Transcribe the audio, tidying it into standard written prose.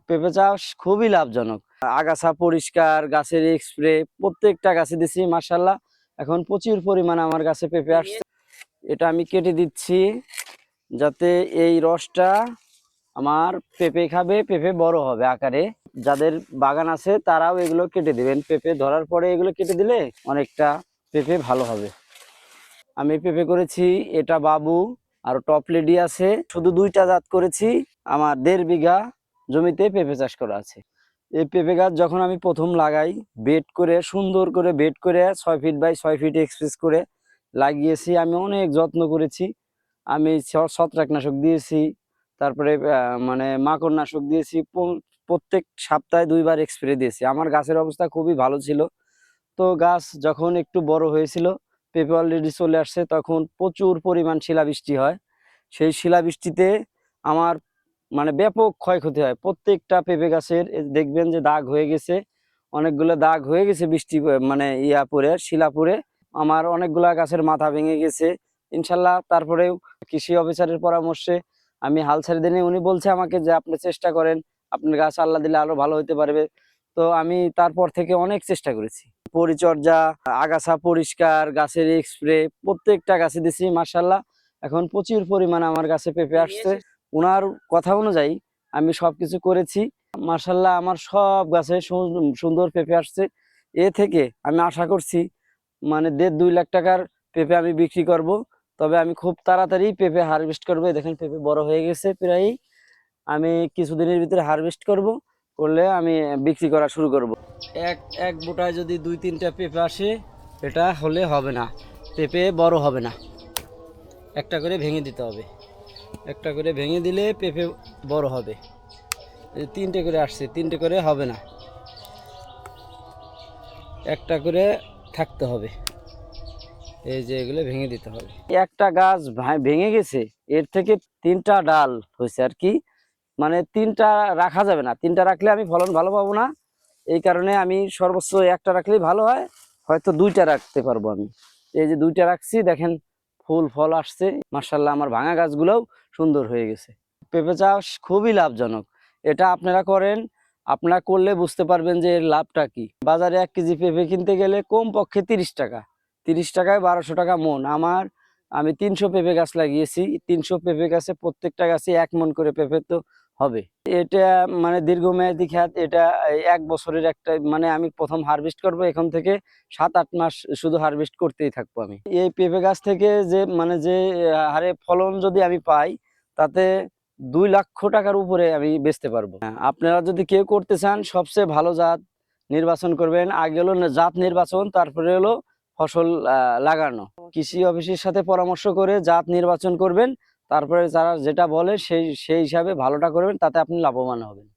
পেঁপে চাষ খুবই লাভজনক। আগাছা পরিষ্কার, গাছের স্প্রে প্রত্যেকটা গাছে দিছি মাশাআল্লাহ। এখন প্রচুর পরিমাণে আমার গাছে পেঁপে আসছে। এটা আমি কেটে দিচ্ছি যাতে এই রসটা আমার পেঁপে খাবে, পেঁপে বড় হবে আকারে। যাদের বাগান আছে তারাও এগুলো কেটে দিবেন। পেঁপে ধরার পরে এগুলো কেটে দিলে অনেকটা পেঁপে ভালো হবে। আমি পেঁপে করেছি এটা বাবু আর টপ লেডি আছে, শুধু দুইটা জাত করেছি। আমার 1.5 বিঘা জমিতে পেঁপে চাষ করা আছে। এই পেঁপে গাছ যখন আমি প্রথম লাগাই, বেড করে সুন্দর করে বেড করে 6 ফিট বাই 6 ফিট এক্সপ্রেস করে লাগিয়েছি। আমি অনেক যত্ন করেছি। আমি ছত্রাকনাশক দিয়েছি, তারপরে মানে মাকড়নাশক দিয়েছি। প্রত্যেক সপ্তাহে 2 বার স্প্রে দিয়েছি। আমার গাছের অবস্থা খুবই ভালো ছিল। তো গাছ যখন একটু বড় হয়েছিল, পেঁপে অলরেডি চলে আসছে, তখন প্রচুর পরিমাণ শিলাবৃষ্টি হয়। সেই শিলাবৃষ্টিতে আমার মানে ব্যাপক ক্ষয়ক্ষতি হয়। প্রত্যেকটা পেঁপে গাছের দেখবেন যে দাগ হয়ে গেছে, অনেকগুলো দাগ হয়ে গেছে বৃষ্টি মানে পরে শিলা পরে। আমার অনেকগুলা গাছের মাথা ভেঙে গেছে। ইনশাল্লাহ তারপরেও কৃষি অফিসারের পরামর্শে আমি হাল ছেড়ে দিনে উনি বলছে আমাকে যে আপনি চেষ্টা করেন, আপনার গাছ আল্লাহ দিলে আরো ভালো হতে পারবে। তো আমি তারপর থেকে অনেক চেষ্টা করেছি। পরিচর্যা, আগাছা পরিষ্কার, গাছের স্প্রে প্রত্যেকটা গাছে দিছি মাশাআল্লাহ। এখন প্রচুর পরিমাণে আমার গাছে পেঁপে আসছে। ওনার কথা অনুযায়ী আমি সবকিছু করেছি মাশাআল্লাহ। আমার সব গাছে সুন্দর পেঁপে আসছে। এ থেকে আমি আশা করছি মানে 1.5-2 লাখ টাকার পেঁপে আমি বিক্রি করব। তবে আমি খুব তাড়াতাড়ি পেঁপে হারভেস্ট করবো। দেখেন পেঁপে বড় হয়ে গেছে প্রায়। আমি কিছুদিনের ভিতরে হারভেস্ট করব, করলে আমি বিক্রি করা শুরু করব। এক এক বোটায় যদি 2-3টা পেঁপে আসে, এটা হলে হবে না, পেঁপে বড় হবে না। একটা করে ভেঙে দিতে হবে। একটা করে ভেঙে দিলে পেঁপে বড় হবে। 3টে করে আসছে, 3টে করে হবে না, একটা করে থাকতে হবে। এই যে এগুলো ভেঙে দিতে হবে। একটা গাছ ভেঙে গেছে, এর থেকে 3টা ডাল হয়েছে আর কি। মানে 3টা রাখা যাবে না, 3টা রাখলে আমি ফলন ভালো পাবো না। এই কারণে আমি সর্বোচ্চ একটা রাখলেই ভালো হয়, হয়তো 2টা রাখতে পারবো আমি। এই যে 2টা রাখছি, দেখেন ফুল ফল আসছে মাশাআল্লাহ। আমার ভাঙা গাছগুলোও সুন্দর হয়ে গেছে। পেঁপে চাষ খুবই লাভজনক। এটা আপনারা করেন, আপনারা করলে বুঝতে পারবেন যে এর লাভটা কি। বাজারে 1 কেজি পেঁপে কিনতে গেলে কম পক্ষে 30 টাকা, 30 টাকায় 1200 টাকা মন। আমি 300 পেঁপে গাছ লাগিয়েছি। 300 পেঁপে গাছে প্রত্যেকটা গাছে 1 মন করে পেঁপে তো হবে। এটা মানে দীর্ঘমেয়াদী খাত। এটা 1 বছরের একটা মানে আমি প্রথম হারভেস্ট করব, এখন থেকে 7-8 মাস শুধু হারভেস্ট করতেই থাকবো আমি। এই পেঁপে গাছ থেকে যে হারে ফলন যদি আমি পাই, তাতে 2 লক্ষ টাকার উপরে আমি বেচতে পারবো। আপনারা যদি কেউ করতে চান, সবচেয়ে ভালো জাত নির্বাচন করবেন। আগে হলো জাত নির্বাচন, তারপরে হলো ফসল লাগানো। কৃষি অফিসের সাথে পরামর্শ করে জাত নির্বাচন করবেন। তারপরে যারা যেটা বলে সেই হিসাবে ভালোটা করবেন, তাতে আপনি লাভবান হবেন।